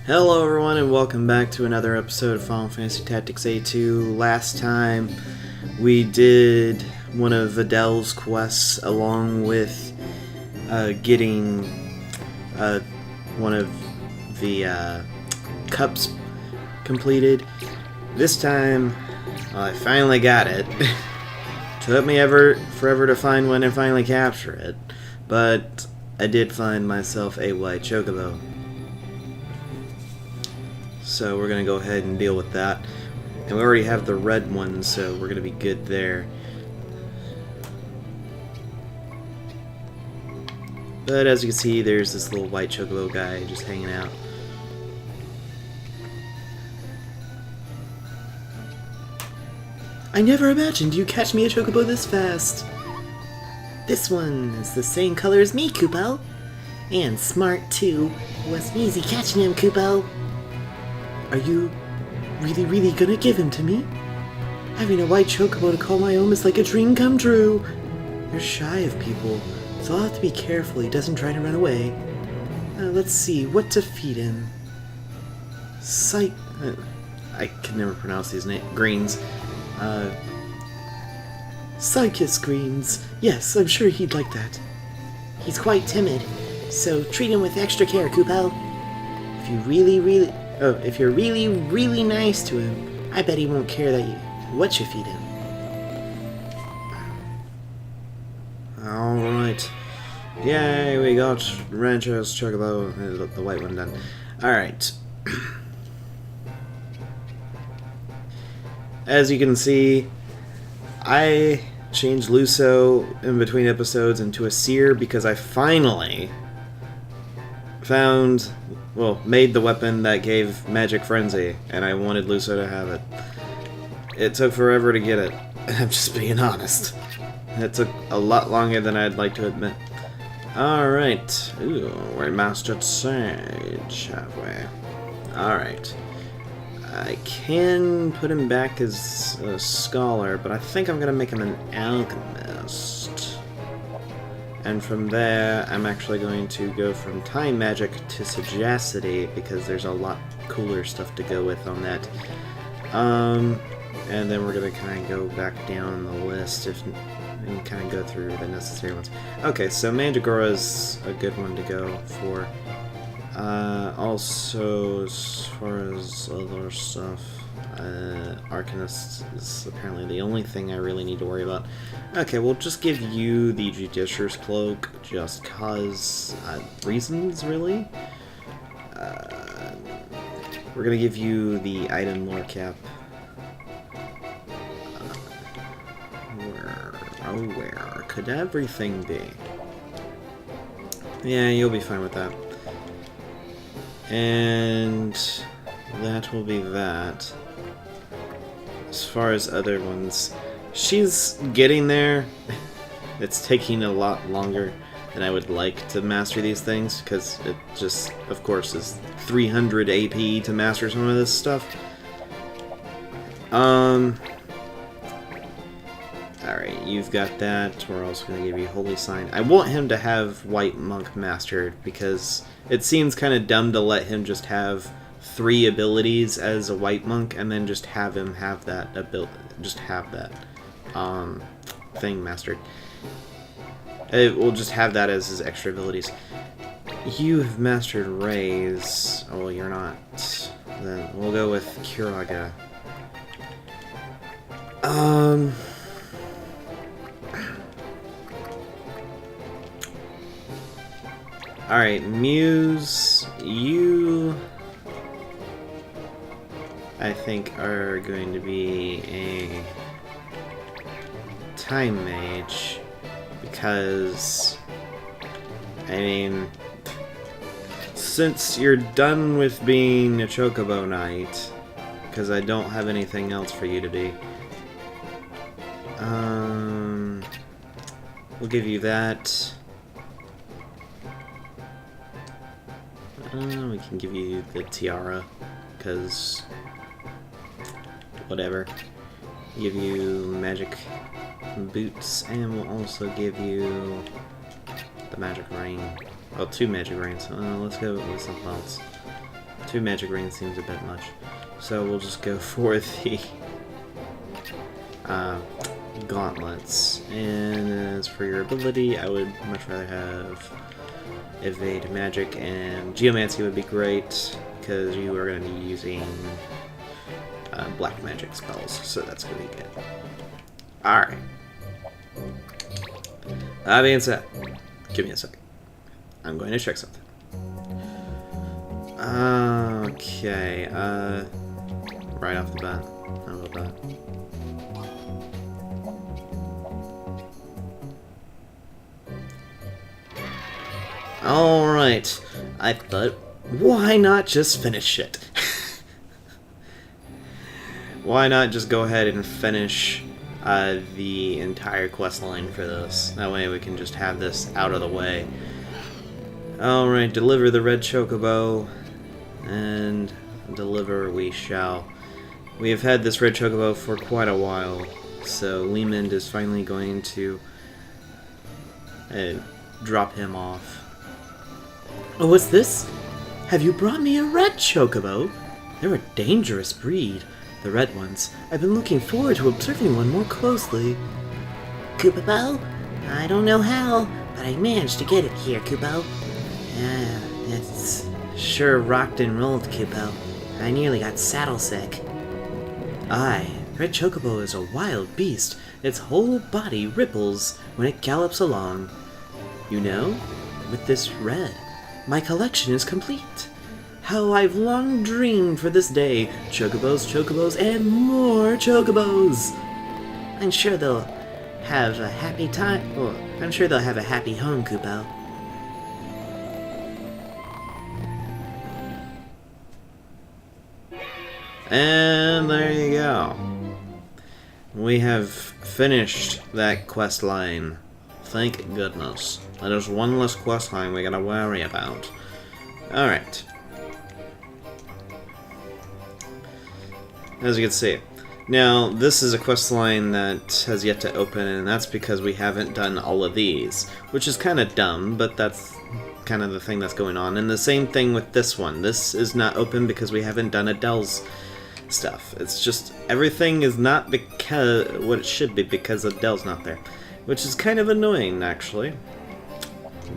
Hello everyone and welcome back to another episode of Final Fantasy Tactics A2. Last time we did one of Adele's quests along with getting one of the cups completed. This time I finally got it. Took me forever to find one and finally capture it, but I did find myself a white chocobo. So we're going to go ahead and deal with that. And we already have the red one, so we're going to be good there. But as you can see, there's this little white chocobo guy just hanging out. I never imagined you'd catch me a chocobo this fast. This one is the same color as me, Kupo. And smart, too. Wasn't easy catching him, Kupo. Are you really gonna give him to me? Having a white chocobo to call my own is like a dream come true. You're shy of people, so I'll have to be careful he doesn't try to run away. Let's see, what to feed him? I can never pronounce these greens. Psychus greens. Yes, I'm sure he'd like that. He's quite timid, so treat him with extra care, Kupo. If you're really nice to him, I bet he won't care what you feed him. Alright. Yay, we got Rancher's Chocobo, the white one done. Alright. As you can see, I changed Luso in between episodes into a seer because I finally made the weapon that gave Magic Frenzy, and I wanted Luso to have it. It took forever to get it, and I'm just being honest. It took a lot longer than I'd like to admit. Alright. Ooh, we're mastered Sage, have we? Alright. I can put him back as a scholar, but I think I'm gonna make him an alchemist. And from there, I'm actually going to go from Time Magic to Sagacity, because there's a lot cooler stuff to go with on that. And then we're going to kind of go back down the list and kind of go through the necessary ones. Okay, so Mandragora is a good one to go for. Also, as far as other stuff, Arcanist is apparently the only thing I really need to worry about. Okay, we'll just give you the Judicious Cloak, just cause reasons, really. We're gonna give you the Item Lore Cap. Where could everything be? Yeah, you'll be fine with that. And that will be that. As far as other ones, she's getting there. It's taking a lot longer than I would like to master these things, because it just, of course, is 300 AP to master some of this stuff. Alright, you've got that. We're also going to give you Holy Sign. I want him to have White Monk mastered, because it seems kind of dumb to let him just have 3 abilities as a White Monk and then just have him have that thing mastered. We'll just have that as his extra abilities. You have mastered Raise. Oh, well, you're not. Then we'll go with Kiraga. Alright, Muse, you, I think, are going to be a Time Mage, because, I mean, since you're done with being a Chocobo Knight, because I don't have anything else for you to be, we'll give you that. We can give you the tiara, because whatever. Give you magic boots, and we'll also give you the magic ring. Well, 2 magic rings. Let's go with something else. 2 magic rings seems a bit much. So we'll just go for the gauntlets. And as for your ability, I would much rather have evade magic, and geomancy would be great because you are going to be using black magic spells, so that's going to be good. Alright. That being said, give me a second. I'm going to check something. Okay, right off the bat. How about that? Alright, I thought, why not just finish it? Why not just go ahead and finish the entire quest line for this? That way we can just have this out of the way. Alright, deliver the red chocobo, and deliver we shall. We have had this red chocobo for quite a while, so Lehman is finally going to drop him off. Oh, what's this? Have you brought me a red chocobo? They're a dangerous breed, the red ones. I've been looking forward to observing one more closely. Chocobo? I don't know how, but I managed to get it here, Kubo. It's sure rocked and rolled, Kubo. I nearly got saddle sick. Aye, red chocobo is a wild beast. Its whole body ripples when it gallops along. You know, with this red, my collection is complete. How I've long dreamed for this day. Chocobos, chocobos, and more chocobos. I'm sure they'll have a happy time. Well, I'm sure they'll have a happy home, Kubo. And there you go. We have finished that quest line. Thank goodness. There's one less quest line we gotta worry about. Alright. As you can see. Now, this is a quest line that has yet to open, and that's because we haven't done all of these. Which is kind of dumb, but that's kind of the thing that's going on. And the same thing with this one. This is not open because we haven't done Adele's stuff. It's just, everything is not because what it should be because Adele's not there. Which is kind of annoying, actually.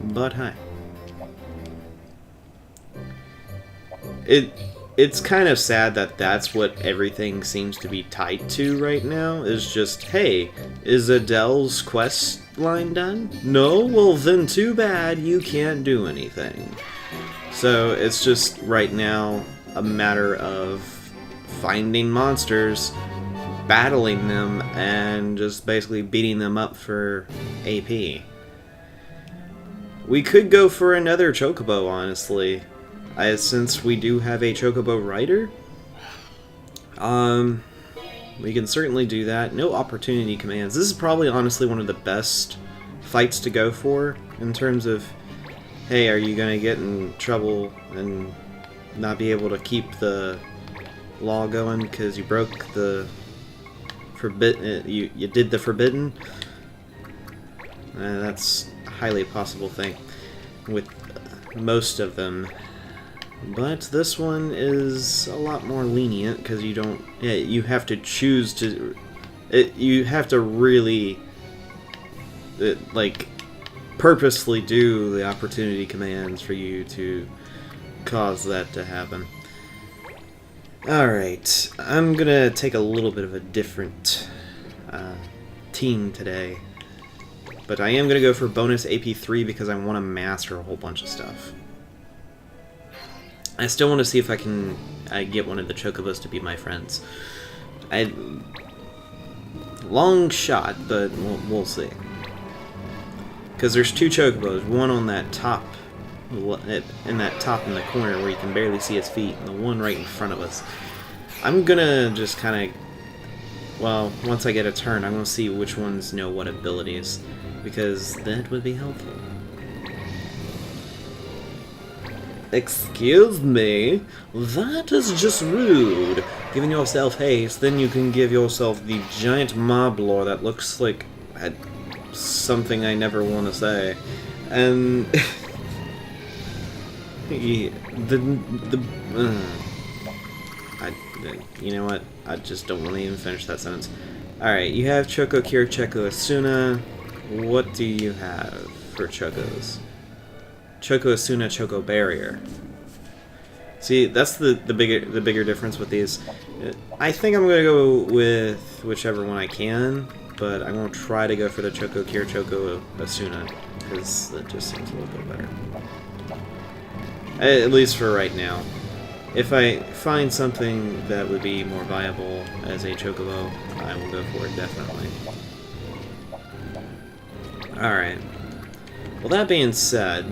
But hi. It's kind of sad that that's what everything seems to be tied to right now, is just, hey, is Adele's quest line done? No? Well then too bad, you can't do anything. So it's just, right now, a matter of finding monsters, battling them, and just basically beating them up for AP. We could go for another chocobo, honestly. Since we do have a chocobo rider, we can certainly do that. No opportunity commands. This is probably honestly one of the best fights to go for in terms of, hey, are you gonna get in trouble and not be able to keep the law going because you broke the forbidden, you did the forbidden? That's a highly possible thing with most of them. But this one is a lot more lenient because you don't. Yeah, you have to choose to. You have to really, like, purposely do the opportunity commands for you to cause that to happen. Alright, I'm gonna take a little bit of a different team today. But I am gonna go for bonus AP3 because I want to master a whole bunch of stuff. I still want to see if I can get one of the chocobos to be my friends. Long shot, but we'll see. Because there's 2 chocobos, one on that top, in that top in the corner where you can barely see his feet, and the one right in front of us. I'm gonna just kind of, well, once I get a turn, I'm gonna see which ones know what abilities, because that would be helpful. Excuse me? That is just rude. Giving yourself haste, then you can give yourself the giant mob lore that looks like something I never want to say. And the you know what? I just don't want to even finish that sentence. Alright, you have Choco Cure, Choco Asuna. What do you have for Chocos? Choco Asuna, Choco Barrier. See, that's the bigger difference with these. I think I'm gonna go with whichever one I can, but I'm gonna try to go for the Choco Cure, Choco Asuna, because that just seems a little bit better. At least for right now. If I find something that would be more viable as a Chocobo, I will go for it, definitely. Alright. Well, that being said,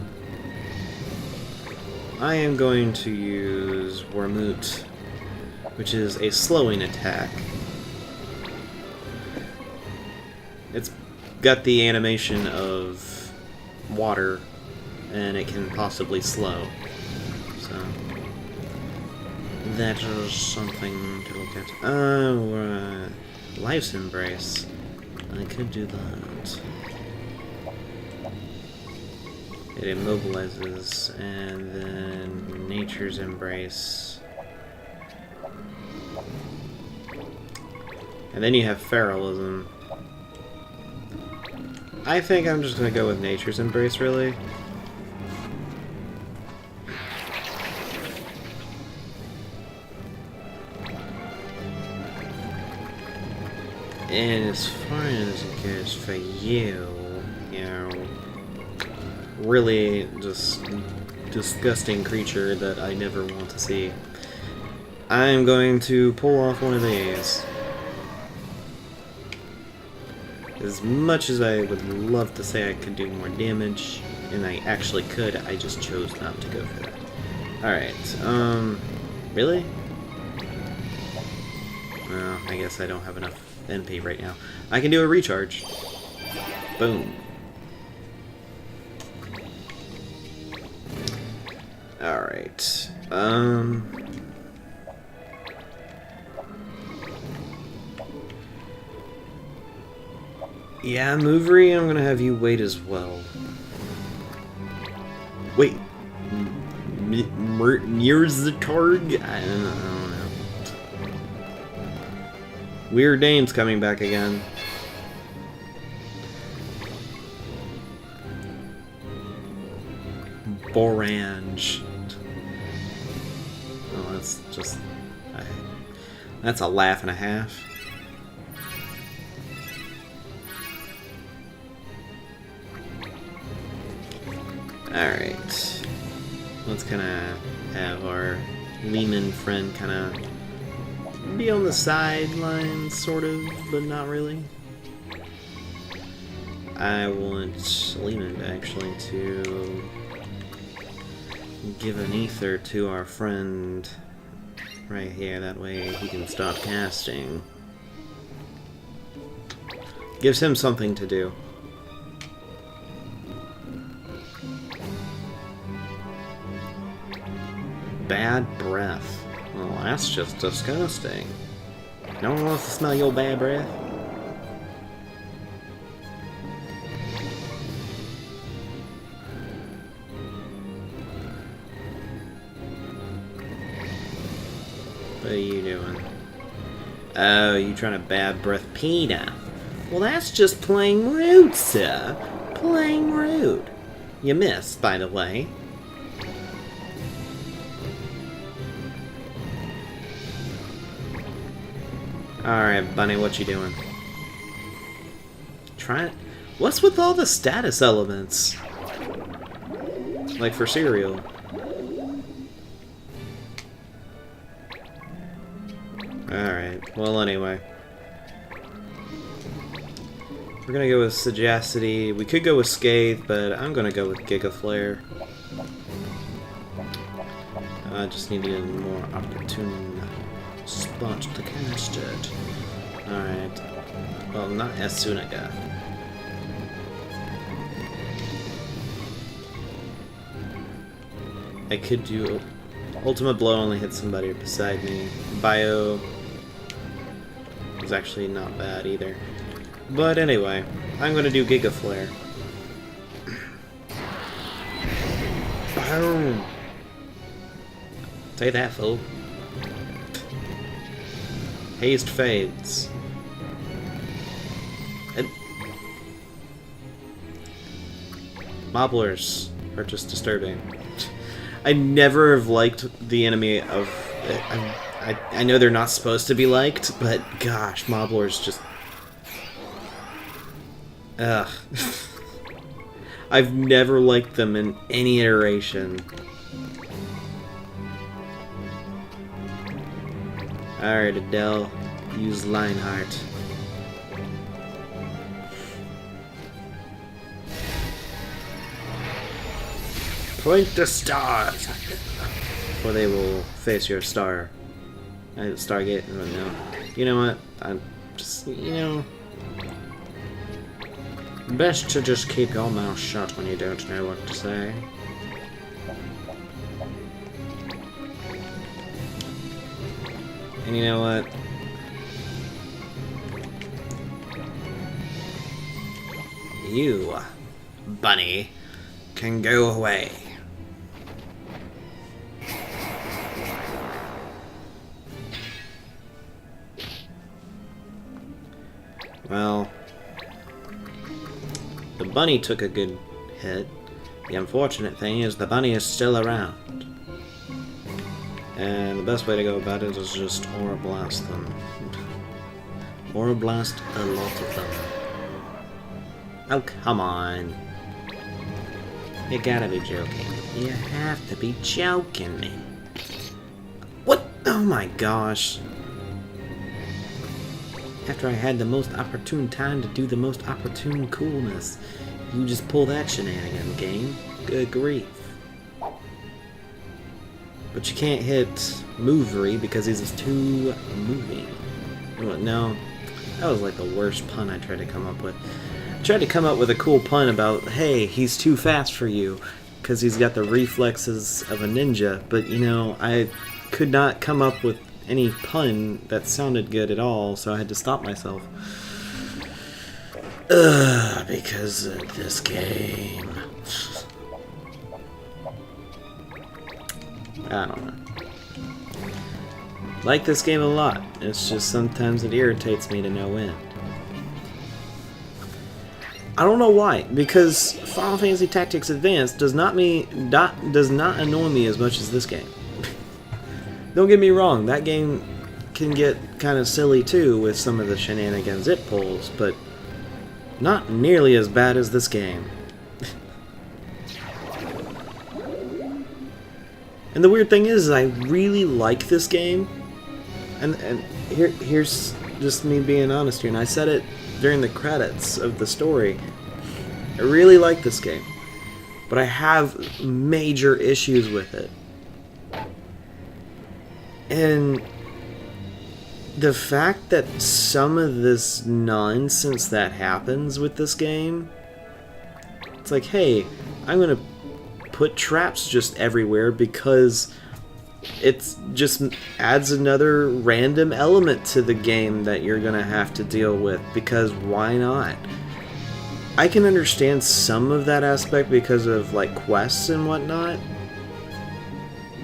I am going to use Wormoot, which is a slowing attack. It's got the animation of water, and it can possibly slow. So that is something to look at. Oh, Life's Embrace. I could do that. It immobilizes, and then Nature's Embrace. And then you have Feralism. I think I'm just gonna go with Nature's Embrace, really. And as far as it goes for you, you know, really just disgusting creature that I never want to see. I'm going to pull off one of these. As much as I would love to say I could do more damage, and I actually could, I just chose not to go for that. Alright, really? Well, I guess I don't have enough NP right now. I can do a recharge. Boom. Alright, yeah, Movery, I'm gonna have you wait as well. Wait. Near's the target? I don't know. Weird names coming back again. Borange. Oh, that's just... that's a laugh and a half. Alright. Let's kind of have our Lehman friend kind of be on the sidelines, sort of, but not really. I want Lehman actually to give an ether to our friend right here, that way he can stop casting. Gives him something to do. Bad breath. Well, that's just disgusting. No one wants to smell your bad breath. What are you doing? Oh, you trying to bad breath Peter? Well, that's just plain rude, sir. Plain rude. You missed, by the way. Alright, Bunny, what you doing? What's with all the status elements? Like for cereal. Alright, well anyway. We're gonna go with Sagacity. We could go with Scathe, but I'm gonna go with Giga Flare. I just needed a more opportune spot to cast it. Alright. Well, not Asunaga. I could do... Ultimate Blow only hits somebody beside me. Bio is actually not bad either. But anyway, I'm going to do Giga Flare. Boom! Say that, fool. Haste fades. And Mobblers are just disturbing. I never have liked the enemy of... I know they're not supposed to be liked, but gosh, Mobblers just... Ugh. I've never liked them in any iteration. Alright, Adele. Use Lionheart. Point the stars! Or they will face your star. Stargate? No. You know what? I'm just, you know... Best to just keep your mouth shut when you don't know what to say. And you know what? You, bunny, can go away. Well, the bunny took a good hit. The unfortunate thing is the bunny is still around. And the best way to go about it is just Aura Blast them. Aura Blast a lot of them. Oh, come on. You gotta be joking. You have to be joking me. What? Oh my gosh. After I had the most opportune time to do the most opportune coolness, you just pull that shenanigan, game. Good grief. But you can't hit Movery because he's too moving. No, that was like the worst pun I tried to come up with. I tried to come up with a cool pun about, hey, he's too fast for you because he's got the reflexes of a ninja, but you know, I could not come up with any pun that sounded good at all, so I had to stop myself. Because of this game. I don't know. Like this game a lot. It's just sometimes it irritates me to no end. I don't know why, because Final Fantasy Tactics Advanced does not annoy me as much as this game. Don't get me wrong, that game can get kind of silly too with some of the shenanigans it pulls, but not nearly as bad as this game. And the weird thing is, I really like this game, and here's just me being honest here, and I said it during the credits of the story. I really like this game, but I have major issues with it. And the fact that some of this nonsense that happens with this game, it's like, hey, I'm gonna put traps just everywhere because it just adds another random element to the game that you're gonna have to deal with, because why not? I can understand some of that aspect because of like quests and whatnot,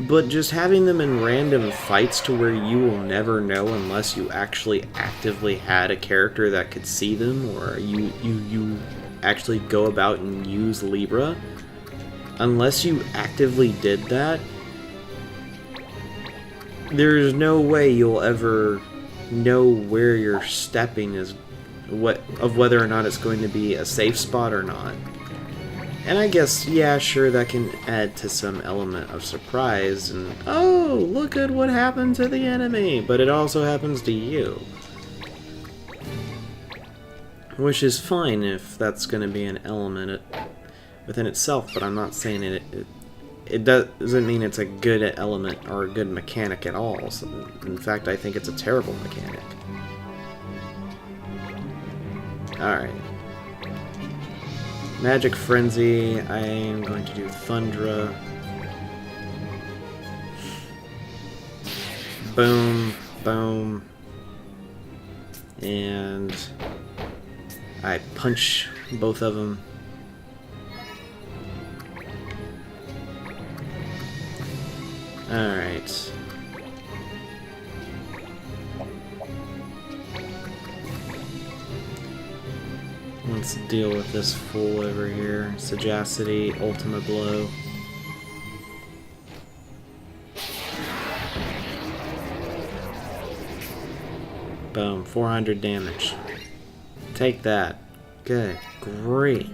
but just having them in random fights to where you will never know unless you actually actively had a character that could see them, or you actually go about and use Libra. Unless you actively did that, there's no way you'll ever know where you're stepping is whether or not it's going to be a safe spot or not. And I guess, yeah, sure, that can add to some element of surprise and, oh, look at what happened to the enemy, but it also happens to you. Which is fine if that's going to be an element within itself, but I'm not saying it doesn't mean it's a good element or a good mechanic at all. So, in fact, I think it's a terrible mechanic. Alright. Magic Frenzy, I am going to do Thundra. Boom, boom. And I punch both of them. Alright. Let's deal with this fool over here. Sagacity, Ultimate Blow. Boom, 400 damage. Take that. Good grief.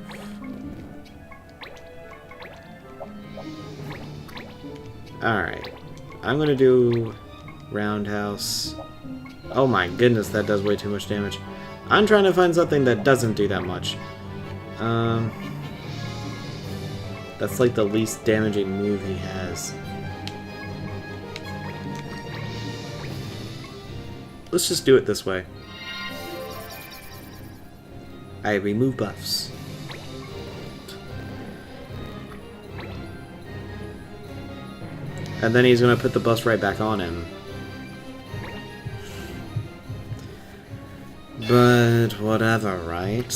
Alright. I'm gonna do Roundhouse. Oh my goodness, that does way too much damage. I'm trying to find something that doesn't do that much. That's like the least damaging move he has. Let's just do it this way. I remove buffs. And then he's gonna put the buffs right back on him. But whatever, right?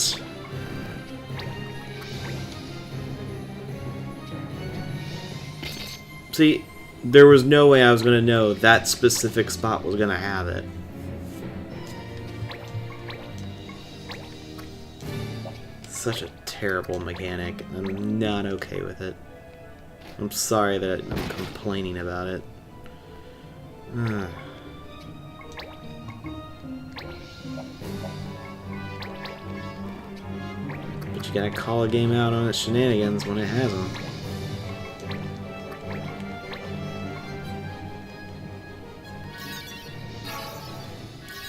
See, there was no way I was gonna know that specific spot was gonna have it. Such a terrible mechanic. I'm not okay with it. I'm sorry that I'm complaining about it. But you gotta call a game out on its shenanigans when it has them.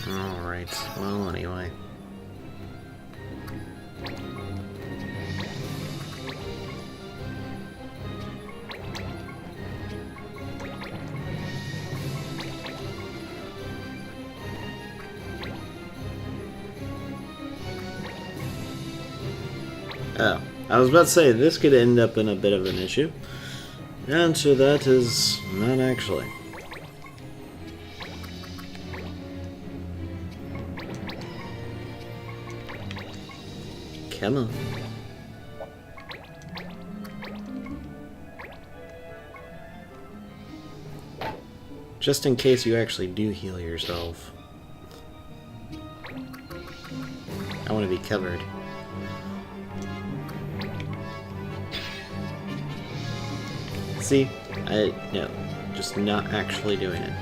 Alright, well anyway. Oh, I was about to say, this could end up in a bit of an issue. The answer to that is not actually. Come on. Just in case you actually do heal yourself. I want to be covered. See? No. Just not actually doing it.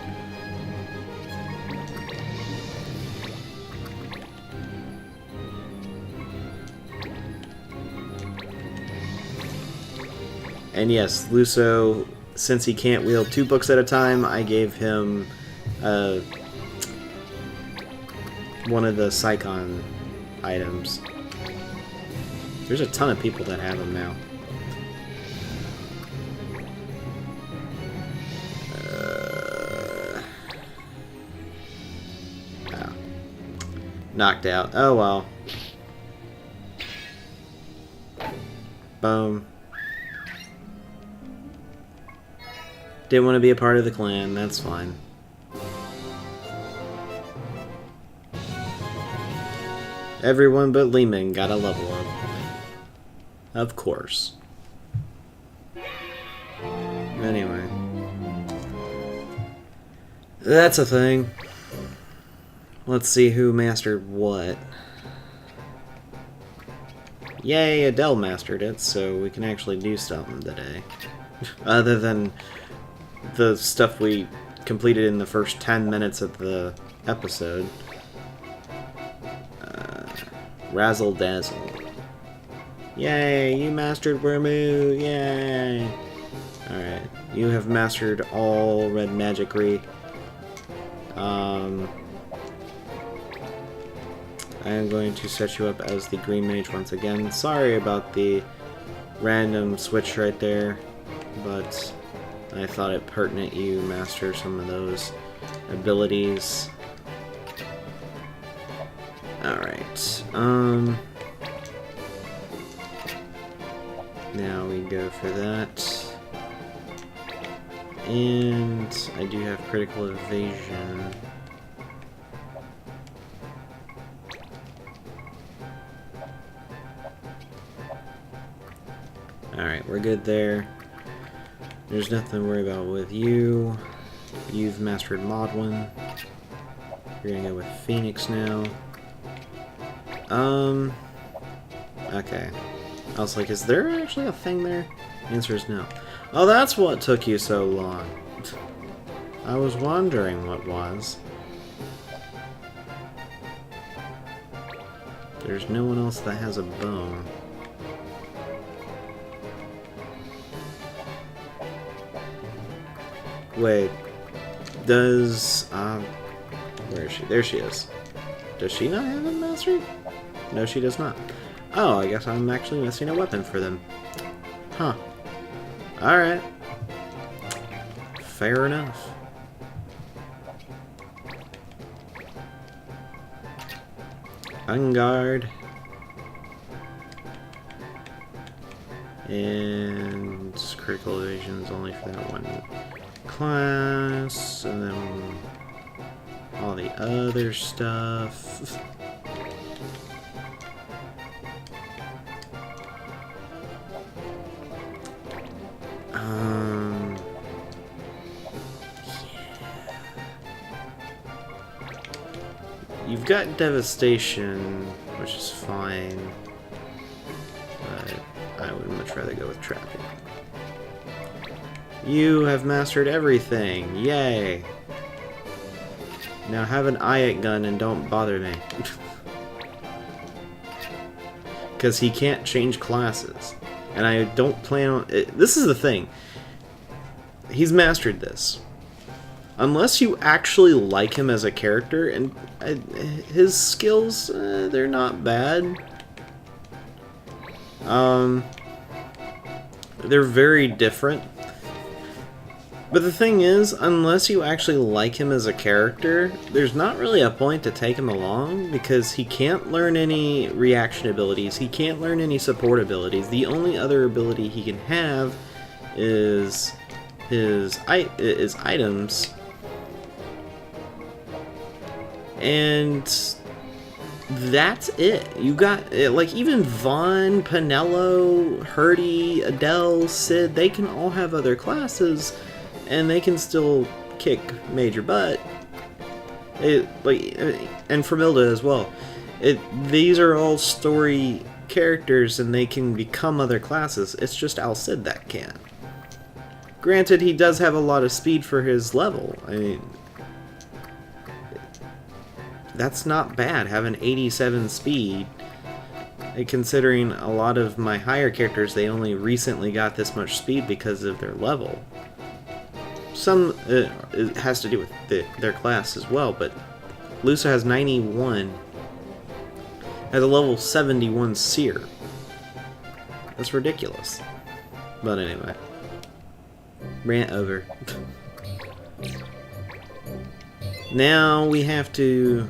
And yes, Luso, since he can't wield 2 books at a time, I gave him one of the Psychon items. There's a ton of people that have them now. Knocked out. Oh well. Boom. Didn't want to be a part of the clan, that's fine. Everyone but Lehman got a level up. Of course. Anyway. That's a thing. Let's see who mastered what. Yay, Adele mastered it, so we can actually do something today. Other than the stuff we completed in the first 10 minutes of the episode. Razzle Dazzle. Yay, you mastered Wormoo, yay! Alright, you have mastered all red magicry. I am going to set you up as the Green Mage once again. Sorry about the random switch right there, but I thought it pertinent you master some of those abilities. Alright, now we go for that. And I do have critical evasion. Alright, we're good there. There's nothing to worry about with you. You've mastered Modwin. You're gonna go with Phoenix now. Okay. I was like, is there actually a thing there? The answer is no. Oh, that's what took you so long. I was wondering what was. There's no one else that has a bone. Wait. Does, where is she? There she is. Does she not have a mastery? No, she does not. Oh, I guess I'm actually missing a weapon for them. Huh. Alright. Fair enough. Unguard. And critical evasion is only for that one class. And then all the other stuff. You've got Devastation, which is fine, but I would much rather go with Trapping. You have mastered everything! Yay! Now have an Ayat gun and don't bother me. Because he can't change classes. And I don't plan on... This is the thing. He's mastered this. Unless you actually like him as a character, and his skills, they're not bad. They're very different. But the thing is, unless you actually like him as a character, there's not really a point to take him along, because he can't learn any reaction abilities, he can't learn any support abilities. The only other ability he can have is his items. And that's it. You got, like, even Vaughn, Pinello, Hurdy, Adele, Sid, they can all have other classes, and they can still kick major butt. And Framilda as well. These are all story characters, and they can become other classes. It's just Al Cid that can. Granted, he does have a lot of speed for his level. I mean, that's not bad, having 87 speed. Considering a lot of my higher characters, they only recently got this much speed because of their level. Some it has to do with their class as well, but Lusa has 91. Has a level 71 Seer. That's ridiculous. But anyway. Rant over. Now we have to...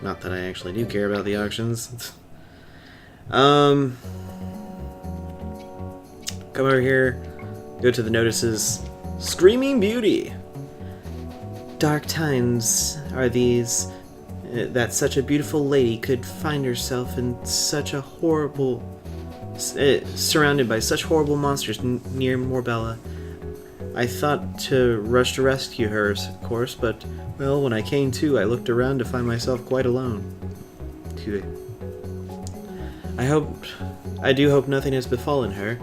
Not that I actually do care about the auctions. Come over here. Go to the notices. Screaming Beauty! Dark times are these, that such a beautiful lady could find herself in such a horrible... surrounded by such horrible monsters near Morbella. I thought to rush to rescue her, of course, but, well, when I came to, I looked around to find myself quite alone. I do hope nothing has befallen her.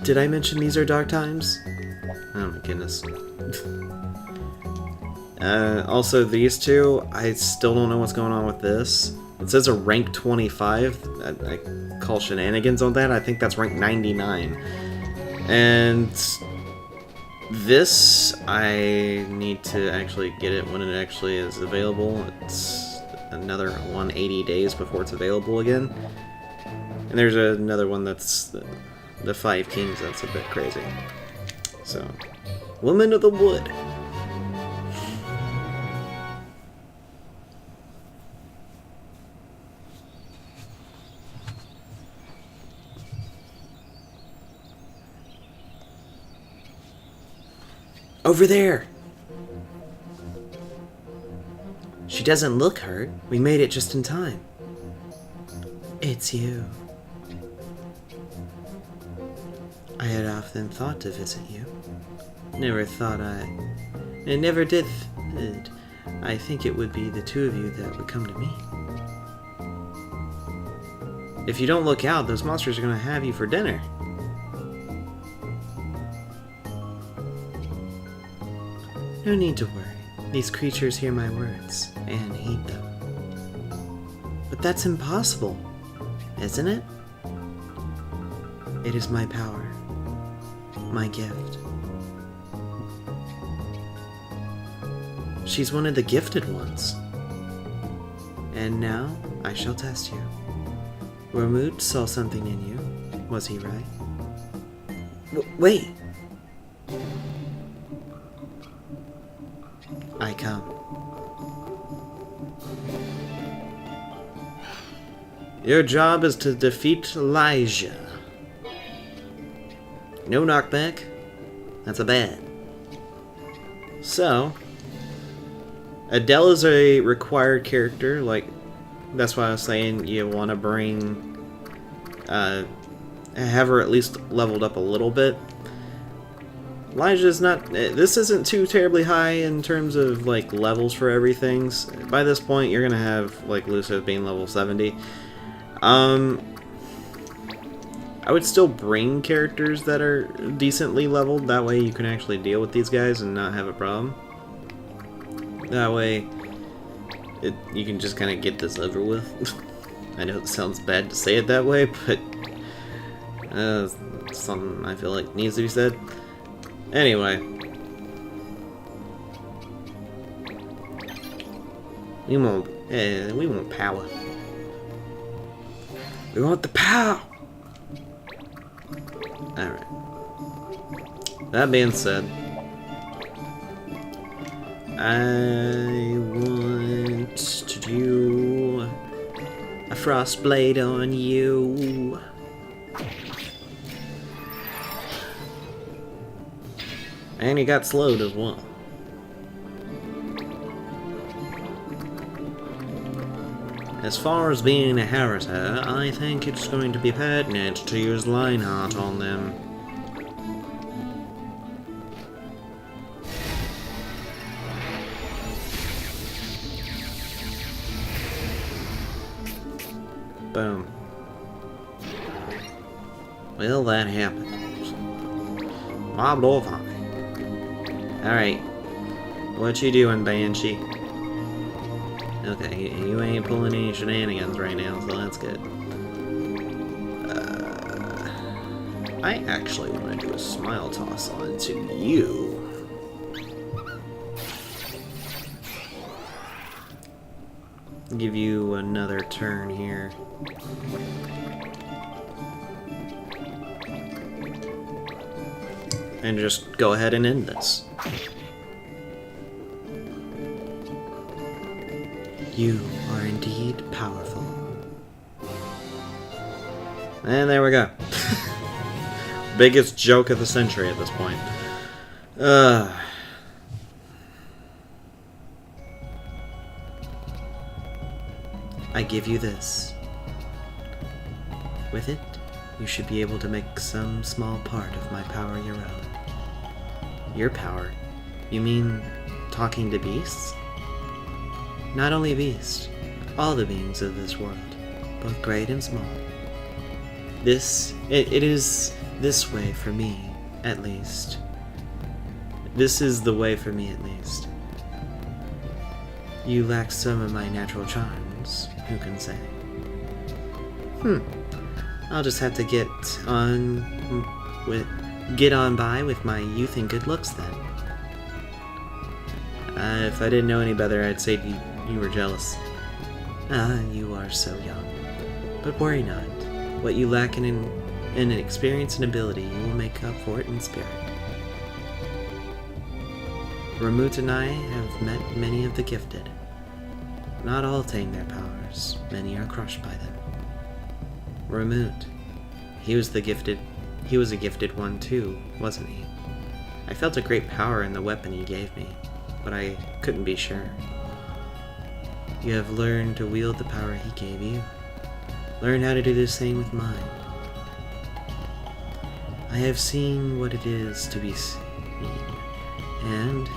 Did I mention these are dark times? Oh my goodness. Also, these two, I still don't know what's going on with this. It says a rank 25. I call shenanigans on that. I think that's rank 99. And this, I need to actually get it when it actually is available. It's another 180 days before it's available again. And there's another one that's the 5 Kings. That's a bit crazy. So, Woman of the Wood. Over there! She doesn't look hurt. We made it just in time. It's you. I had often thought to visit you. Never thought I never did. I think it would be the two of you that would come to me. If you don't look out, those monsters are going to have you for dinner. No need to worry. These creatures hear my words and heed them. But that's impossible, isn't it? It is my power, my gift. She's one of the gifted ones. And now I shall test you. Ramoot saw something in you. Was he right? Wait! I come. Your job is to defeat Elijah. No knockback. That's a bad. So, Adele is a required character, like, that's why I was saying you want to bring, have her at least leveled up a little bit. Elijah's not, this isn't too terribly high in terms of, like, levels for everything. By this point, you're gonna have, like, Lucio being level 70. I would still bring characters that are decently leveled, that way you can actually deal with these guys and not have a problem. That way, you can just kind of get this over with. I know it sounds bad to say it that way, but something I feel like needs to be said. Anyway. We want power. We want the power! Alright. That being said, I want to do a frost blade on you. And he got slowed as well. As far as being a Harriser, I think it's going to be pertinent to use Lionheart on them. Boom. Well, that happened. Mobbed off on me. Alright. What you doing, Banshee? Okay, you ain't pulling any shenanigans right now, so that's good. I actually want to do a smile toss onto you. Give you another turn here. And just go ahead and end this. You are indeed powerful. And there we go. Biggest joke of the century at this point. I give you this. With it, you should be able to make some small part of my power your own. Your power? You mean talking to beasts? Not only beasts, all the beings of this world, both great and small. It is this way for me, at least. This is the way for me, at least. You lack some of my natural charms, who can say? I'll just have to get on by with my youth and good looks then. If I didn't know any better, I'd say you were jealous. You are so young. But worry not. What you lack in experience and ability, you will make up for it in spirit. Ramoot and I have met many of the gifted. Not all attain their powers. Many are crushed by them. Ramoot. He was a gifted one too, wasn't he? I felt a great power in the weapon he gave me, but I couldn't be sure. You have learned to wield the power he gave you. Learn how to do the same with mine. I have seen what it is to be seen, and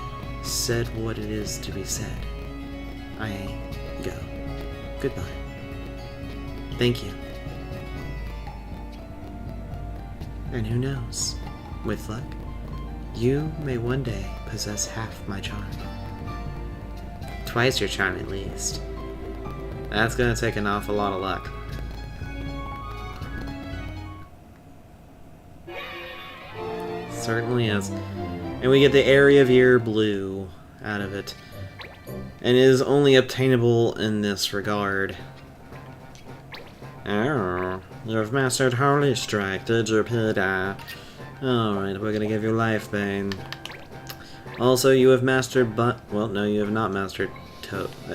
said what it is to be said. I go. Goodbye. Thank you. And who knows, with luck, you may one day possess half my charm. Twice your charm at least. That's gonna take an awful lot of luck. Certainly is. And we get the area of ear blue out of it. And it is only obtainable in this regard. Oh, you have mastered Holy Strike, did you, Peter? Alright, we're gonna give you Life Bane. Also, you have mastered well, no, you have not mastered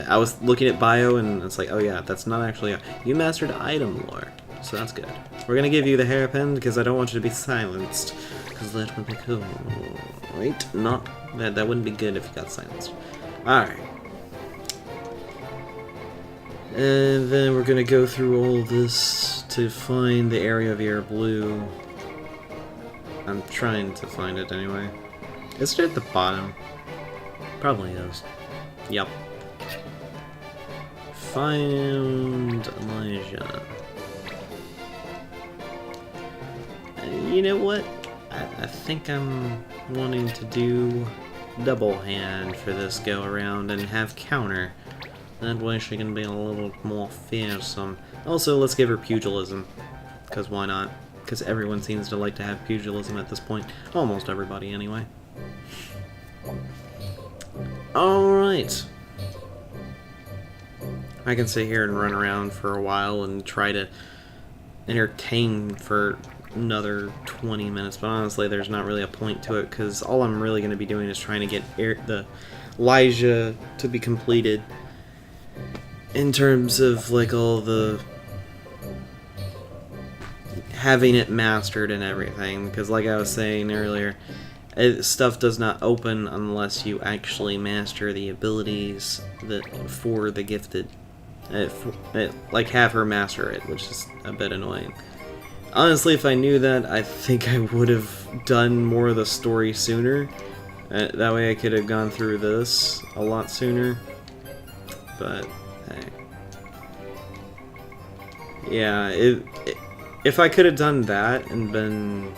I was looking at bio and it's like, oh yeah, that's not actually you mastered item lore, so that's good. We're gonna give you the hairpin because I don't want you to be silenced, because that would be cool. Wait, not that wouldn't be good if you got silenced. Alright. And then we're gonna go through all this to find the area of ear blue. I'm trying to find it anyway. Is it at the bottom? Probably is. Yep. Find Elijah. You know what? I think I'm wanting to do double hand for this go around and have counter. That way she can be a little more fearsome. Also, let's give her pugilism. Because why not? Because everyone seems to like to have pugilism at this point. Almost everybody, anyway. Alright. I can sit here and run around for a while and try to entertain for another 20 minutes, but honestly there's not really a point to it, because all I'm really going to be doing is trying to get the Elijah to be completed in terms of like all the having it mastered and everything, because like I was saying earlier, stuff does not open unless you actually master the abilities that for the gifted. Like have her master it, which is a bit annoying. Honestly, if I knew that, I think I would have done more of the story sooner. That way I could have gone through this a lot sooner. But, hey. Yeah, if I could have done that and been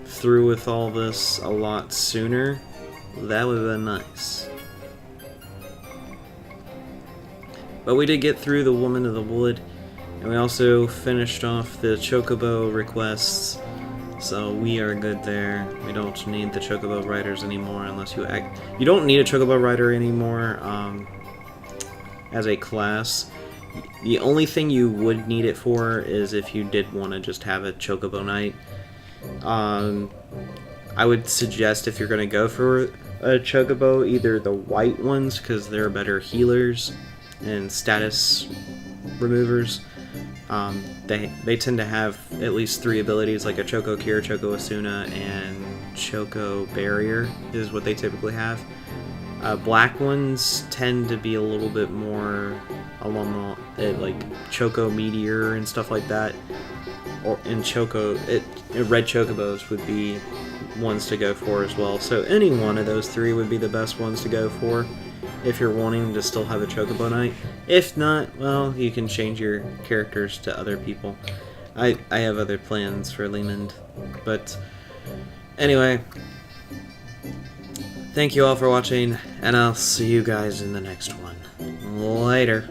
through with all this a lot sooner, that would have been nice. But we did get through the Woman of the Wood, and we also finished off the Chocobo requests, so we are good there. We don't need the Chocobo Riders anymore unless you you don't need a Chocobo Rider anymore as a class. The only thing you would need it for is if you did want to just have a Chocobo Knight. I would suggest if you're going to go for a Chocobo, either the white ones, because they're better healers and status removers. They tend to have at least 3 abilities, like a Choco Cure, Choco Asuna, and Choco Barrier is what they typically have. Black ones tend to be a little bit more along the, like Choco Meteor and stuff like that. Or in red Chocobos would be ones to go for as well. So any one of those 3 would be the best ones to go for if you're wanting to still have a Chocobo Knight. If not, well, you can change your characters to other people. I have other plans for Leemund. But anyway, thank you all for watching, and I'll see you guys in the next one. Later.